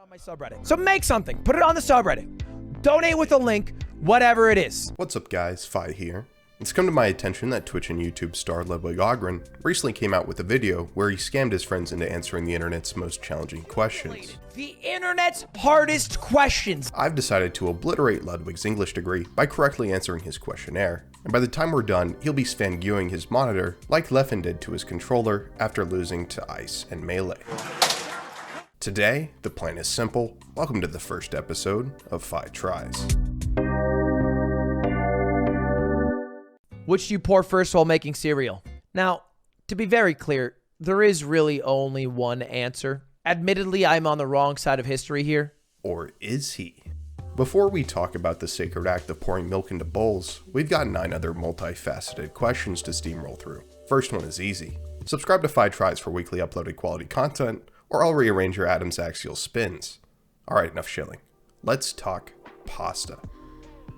on my subreddit. So make something, put it on the subreddit. Donate with a link, whatever it is. What's up guys, Phi here. It's come to my attention that Twitch and YouTube star Ludwigs recently came out with a video where he scammed his friends into answering the internet's most challenging questions. The internet's hardest questions. I've decided to obliterate Ludwig's English degree by correctly answering his questionnaire, and by the time we're done, he'll be spanguing his monitor like Leffen did to his controller after losing to Ice and Melee. Today, the plan is simple. Welcome to the first episode of Phi Tries. Which do you pour first while making cereal? Now, to be very clear, there is really only one answer. Admittedly, I'm on the wrong side of history here. Or is he? Before we talk about the sacred act of pouring milk into bowls, we've got 9 other multifaceted questions to steamroll through. First one is easy. Subscribe to Phi Tries for weekly uploaded quality content, or I'll rearrange your Adam's axial spins. Alright, enough shilling. Let's talk pasta.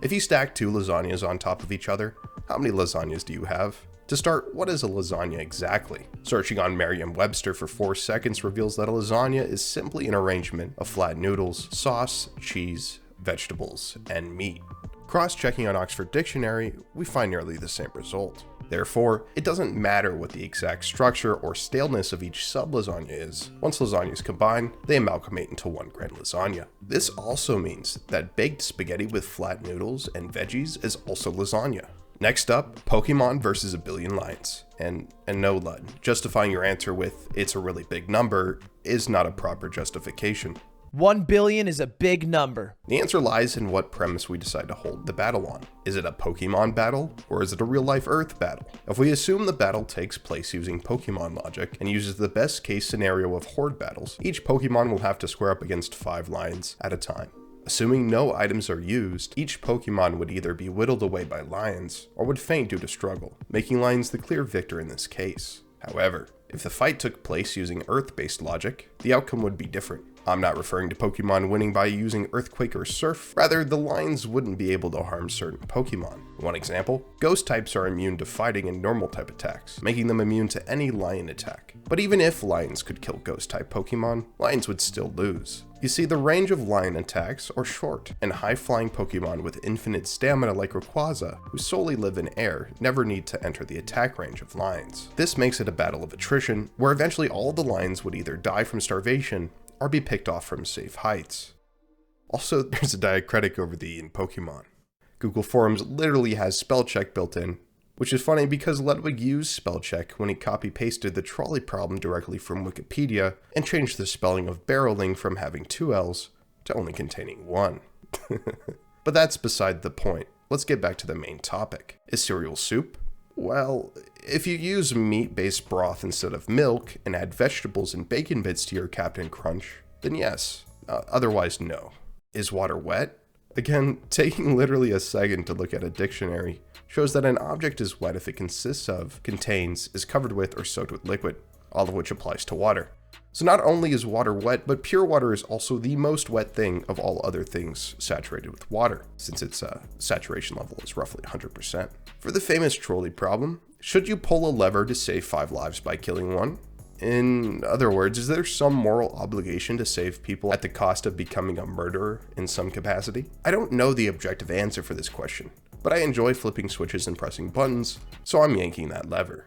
If you stack 2 lasagnas on top of each other, how many lasagnas do you have? To start, what is a lasagna exactly? Searching on Merriam-Webster for 4 seconds reveals that a lasagna is simply an arrangement of flat noodles, sauce, cheese, vegetables, and meat. Cross-checking on Oxford Dictionary, we find nearly the same result. Therefore, it doesn't matter what the exact structure or staleness of each sub-lasagna is. Once lasagnas combine, they amalgamate into one grand lasagna. This also means that baked spaghetti with flat noodles and veggies is also lasagna. Next up, Pokemon versus a billion lines. And no, Lud, justifying your answer with "it's a really big number" is not a proper justification. 1 billion is a big number. The answer lies in what premise we decide to hold the battle on. Is it a Pokemon battle, or is it a real-life Earth battle? If we assume the battle takes place using Pokemon logic and uses the best case scenario of horde battles, each Pokemon will have to square up against 5 lions at a time. Assuming no items are used, each Pokemon would either be whittled away by lions, or would faint due to struggle, making lions the clear victor in this case. However, if the fight took place using Earth-based logic, the outcome would be different. I'm not referring to Pokemon winning by using Earthquake or Surf, rather the lions wouldn't be able to harm certain Pokemon. One example, Ghost types are immune to fighting and normal type attacks, making them immune to any lion attack. But even if lions could kill Ghost type Pokemon, lions would still lose. You see, the range of lion attacks are short, and high-flying Pokemon with infinite stamina like Rayquaza, who solely live in air, never need to enter the attack range of lions. This makes it a battle of attrition, where eventually all the lions would either die from starvation or be picked off from safe heights. Also, there's a diacritic over the E in Pokemon. Google Forms literally has spell check built in, which is funny because Ludwig used spell check when he copy-pasted the trolley problem directly from Wikipedia and changed the spelling of barreling from having 2 L's to only containing 1. But that's beside the point. Let's get back to the main topic. Is cereal soup? Well, if you use meat-based broth instead of milk and add vegetables and bacon bits to your Captain Crunch, then yes. Otherwise, no. Is water wet? Again, taking literally a second to look at a dictionary shows that an object is wet if it consists of, contains, is covered with, or soaked with liquid, all of which applies to water. So not only is water wet, but pure water is also the most wet thing of all other things saturated with water, since its saturation level is roughly 100%. For the famous trolley problem, should you pull a lever to save 5 lives by killing one? In other words, is there some moral obligation to save people at the cost of becoming a murderer in some capacity? I don't know the objective answer for this question, but I enjoy flipping switches and pressing buttons, so I'm yanking that lever.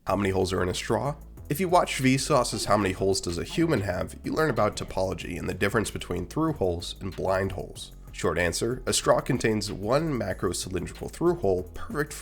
How many holes are in a straw? If you watch Vsauce's How Many Holes Does a Human Have, you learn about topology and the difference between through holes and blind holes. Short answer, a straw contains 1 macro cylindrical through hole, perfect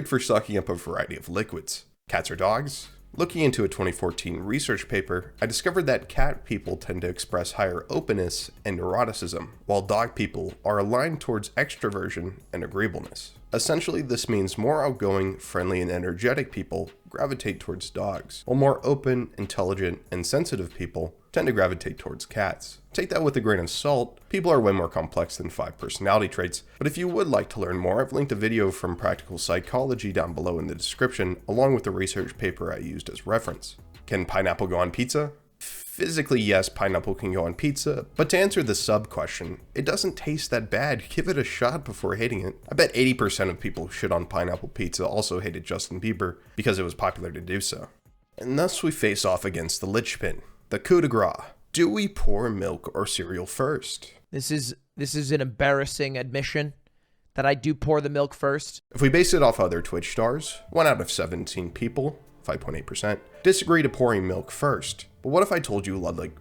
for sucking up a variety of liquids. Cats or dogs? Looking into a 2014 research paper, I discovered that cat people tend to express higher openness and neuroticism, while dog people are aligned towards extroversion and agreeableness. Essentially, this means more outgoing, friendly, and energetic people gravitate towards dogs, while more open, intelligent, and sensitive people tend to gravitate towards cats. Take that with a grain of salt. People are way more complex than 5 personality traits, but if you would like to learn more, I've linked a video from Practical Psychology down below in the description, along with the research paper I used as reference. Can pineapple go on pizza? Physically, yes, pineapple can go on pizza, but to answer the sub-question, it doesn't taste that bad. Give it a shot before hating it. I bet 80% of people who shit on pineapple pizza also hated Justin Bieber because it was popular to do so. And thus we face off against the linchpin, the coup de grace. Do we pour milk or cereal first? This is an embarrassing admission that I do pour the milk first. If we base it off other Twitch stars, 1 out of 17 people, 5.8%, disagree to pouring milk first. But what if I told you Ludwig?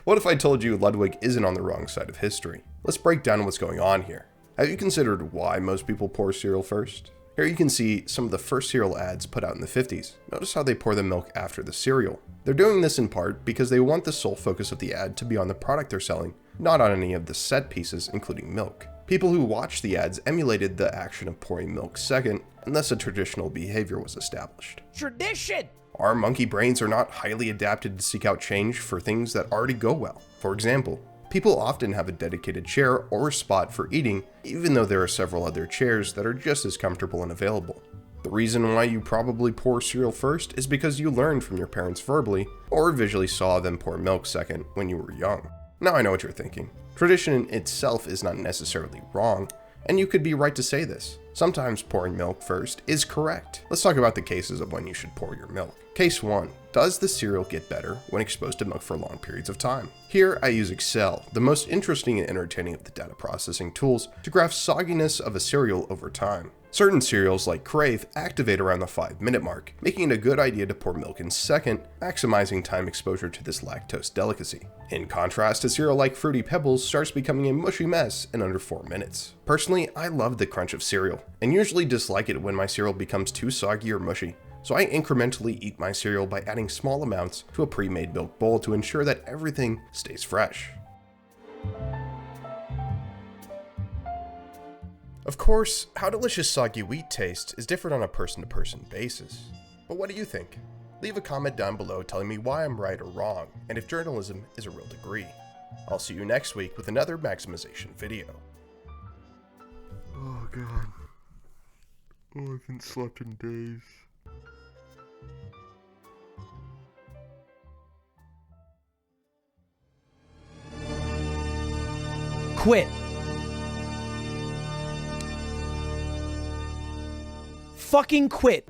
What if I told you Ludwig isn't on the wrong side of history? Let's break down what's going on here. Have you considered why most people pour cereal first? Here you can see some of the first cereal ads put out in the 50s. Notice how they pour the milk after the cereal. They're doing this in part because they want the sole focus of the ad to be on the product they're selling, not on any of the set pieces, including milk. People who watched the ads emulated the action of pouring milk second, and thus a traditional behavior was established. Tradition! Our monkey brains are not highly adapted to seek out change for things that already go well. For example, people often have a dedicated chair or spot for eating, even though there are several other chairs that are just as comfortable and available. The reason why you probably pour cereal first is because you learned from your parents verbally, or visually saw them pour milk second when you were young. Now I know what you're thinking. Tradition in itself is not necessarily wrong, and you could be right to say this. Sometimes pouring milk first is correct. Let's talk about the cases of when you should pour your milk. Case 1. Does the cereal get better when exposed to milk for long periods of time? Here I use Excel, the most interesting and entertaining of the data processing tools, to graph sogginess of a cereal over time. Certain cereals like Crave activate around the 5-minute mark, making it a good idea to pour milk in second, maximizing time exposure to this lactose delicacy. In contrast, a cereal like Fruity Pebbles starts becoming a mushy mess in under 4 minutes. Personally, I love the crunch of cereal, and usually dislike it when my cereal becomes too soggy or mushy. So I incrementally eat my cereal by adding small amounts to a pre-made milk bowl to ensure that everything stays fresh. Of course, how delicious soggy wheat tastes is different on a person-to-person basis. But what do you think? Leave a comment down below telling me why I'm right or wrong, and if journalism is a real degree. I'll see you next week with another maximization video. Oh god. Oh, I haven't slept in days. Quit. Fucking quit.